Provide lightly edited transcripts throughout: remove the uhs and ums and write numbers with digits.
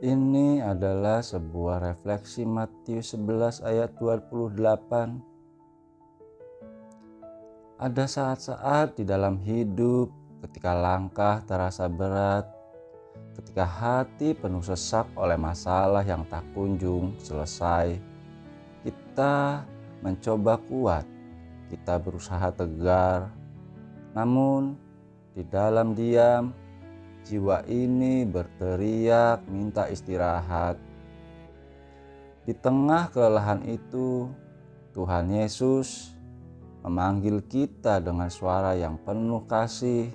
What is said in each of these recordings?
Ini adalah sebuah refleksi Matius 11 ayat 28. Ada saat-saat di dalam hidup ketika langkah terasa berat, ketika hati penuh sesak oleh masalah yang tak kunjung selesai. Kita mencoba kuat, kita berusaha tegar, namun di dalam diam, jiwa ini berteriak minta istirahat. Di tengah kelelahan itu, Tuhan Yesus memanggil kita dengan suara yang penuh kasih.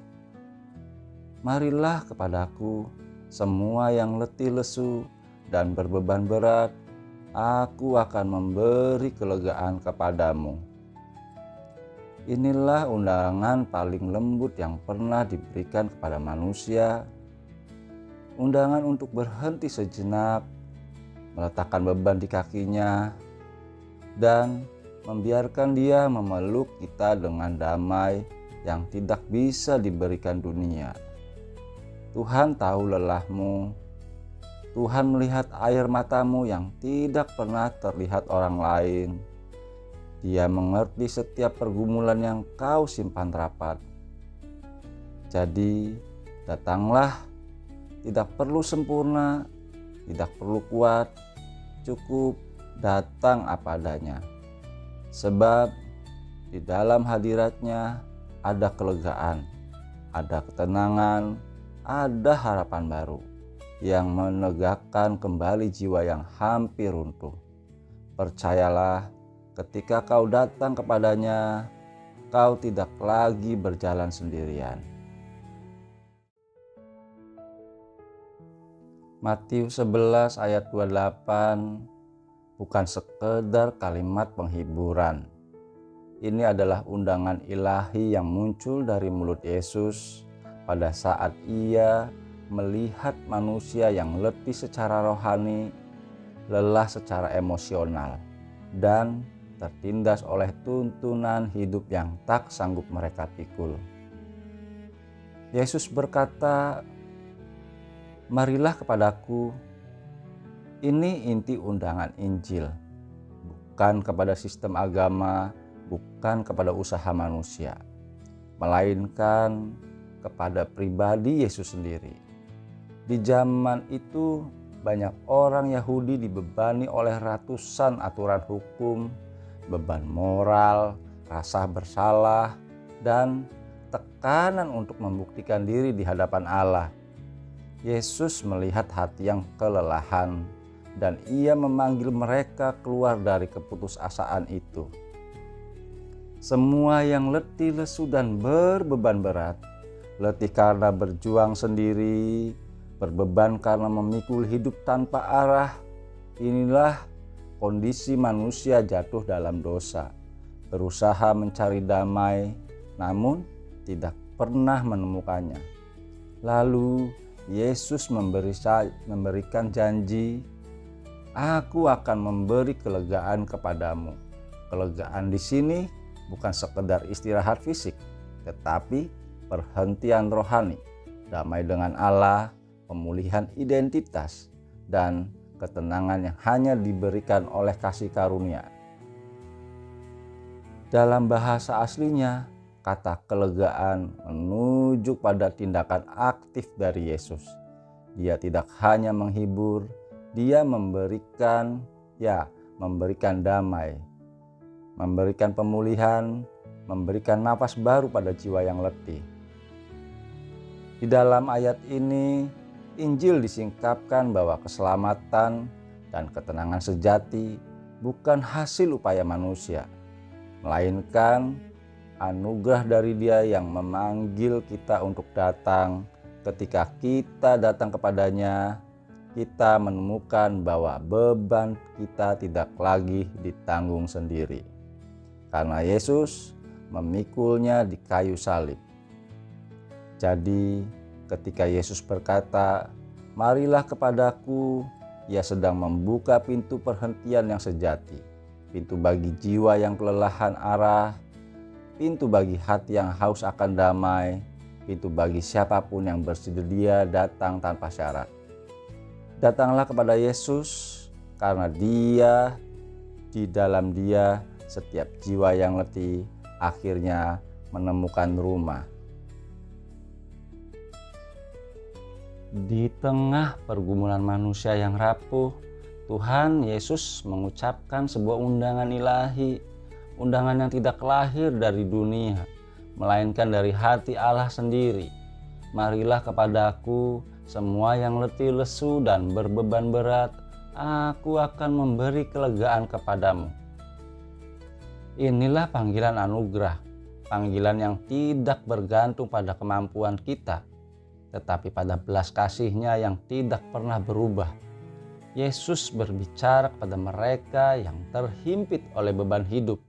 Marilah kepadaku, semua yang letih lesu dan berbeban berat, aku akan memberi kelegaan kepadamu. Inilah undangan paling lembut yang pernah diberikan kepada manusia. Undangan untuk berhenti sejenak, meletakkan beban di kakinya, dan membiarkan dia memeluk kita dengan damai yang tidak bisa diberikan dunia. Tuhan tahu lelahmu. Tuhan melihat air matamu yang tidak pernah terlihat orang lain. Dia mengerti setiap pergumulan yang kau simpan rapat. Jadi, datanglah. Tidak perlu sempurna, tidak perlu kuat, cukup datang apa adanya. Sebab di dalam hadiratnya ada kelegaan, ada ketenangan, ada harapan baru yang menegakkan kembali jiwa yang hampir runtuh. Percayalah, ketika kau datang kepadanya, kau tidak lagi berjalan sendirian. Matius 11 ayat 28 bukan sekedar kalimat penghiburan. Ini adalah undangan ilahi yang muncul dari mulut Yesus pada saat ia melihat manusia yang letih secara rohani, lelah secara emosional, dan tertindas oleh tuntunan hidup yang tak sanggup mereka pikul. Yesus berkata, "Marilah kepadaku." Ini inti undangan Injil, bukan kepada sistem agama, bukan kepada usaha manusia, melainkan kepada pribadi Yesus sendiri. Di zaman itu, banyak orang Yahudi dibebani oleh ratusan aturan hukum, beban moral, rasa bersalah, dan tekanan untuk membuktikan diri di hadapan Allah. Yesus melihat hati yang kelelahan, dan ia memanggil mereka keluar dari keputusasaan itu. Semua yang letih lesu dan berbeban berat, letih karena berjuang sendiri, berbeban karena memikul hidup tanpa arah, inilah kondisi manusia jatuh dalam dosa, berusaha mencari damai, namun tidak pernah menemukannya. Lalu Yesus memberikan janji, "Aku akan memberi kelegaan kepadamu." Kelegaan di sini bukan sekedar istirahat fisik, tetapi perhentian rohani, damai dengan Allah, pemulihan identitas, dan ketenangan yang hanya diberikan oleh kasih karunia. Dalam bahasa aslinya, kata kelegaan menunjuk pada tindakan aktif dari Yesus. Dia tidak hanya menghibur, dia memberikan damai, memberikan pemulihan, memberikan nafas baru pada jiwa yang letih. Di dalam ayat ini, Injil disingkapkan bahwa keselamatan dan ketenangan sejati bukan hasil upaya manusia, melainkan anugerah dari Dia yang memanggil kita untuk datang. Ketika kita datang kepadanya, kita menemukan bahwa beban kita tidak lagi ditanggung sendiri, karena Yesus memikulnya di kayu salib. Jadi, ketika Yesus berkata, "Marilah kepadaku," Ia sedang membuka pintu perhentian yang sejati, pintu bagi jiwa yang kelelahan arah, pintu bagi hati yang haus akan damai, pintu bagi siapapun yang bersedia datang tanpa syarat. Datanglah kepada Yesus, karena di dalam Dia setiap jiwa yang letih akhirnya menemukan rumah. Di tengah pergumulan manusia yang rapuh, Tuhan Yesus mengucapkan sebuah undangan ilahi, undangan yang tidak lahir dari dunia, melainkan dari hati Allah sendiri. Marilah kepadaku semua yang letih lesu dan berbeban berat, aku akan memberi kelegaan kepadamu. Inilah panggilan anugerah, panggilan yang tidak bergantung pada kemampuan kita, tetapi pada belas kasih-Nya yang tidak pernah berubah. Yesus berbicara kepada mereka yang terhimpit oleh beban hidup,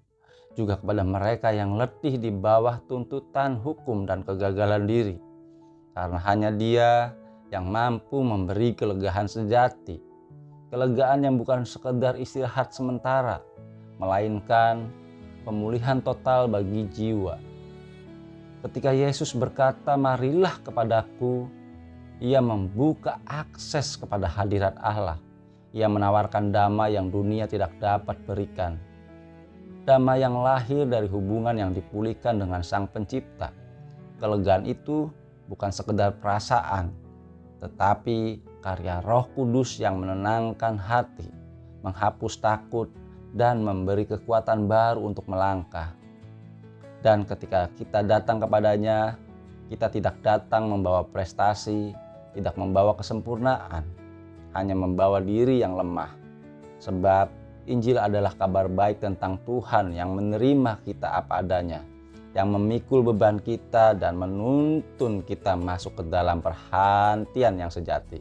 juga kepada mereka yang letih di bawah tuntutan hukum dan kegagalan diri. Karena hanya Dia yang mampu memberi kelegaan sejati, kelegaan yang bukan sekedar istirahat sementara, melainkan pemulihan total bagi jiwa. Ketika Yesus berkata, "Marilah kepadaku," Ia membuka akses kepada hadirat Allah. Ia menawarkan damai yang dunia tidak dapat berikan. Damai yang lahir dari hubungan yang dipulihkan dengan Sang Pencipta. Kelegaan itu bukan sekedar perasaan, tetapi karya Roh Kudus yang menenangkan hati, menghapus takut, dan memberi kekuatan baru untuk melangkah. Dan ketika kita datang kepadanya, kita tidak datang membawa prestasi, tidak membawa kesempurnaan, hanya membawa diri yang lemah. Sebab Injil adalah kabar baik tentang Tuhan yang menerima kita apa adanya, yang memikul beban kita dan menuntun kita masuk ke dalam perhentian yang sejati.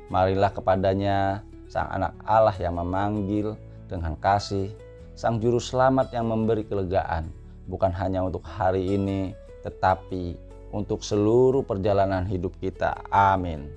Marilah kepadanya, Sang Anak Allah yang memanggil dengan kasih, Sang Juru Selamat yang memberi kelegaan, bukan hanya untuk hari ini, tetapi untuk seluruh perjalanan hidup kita. Amin.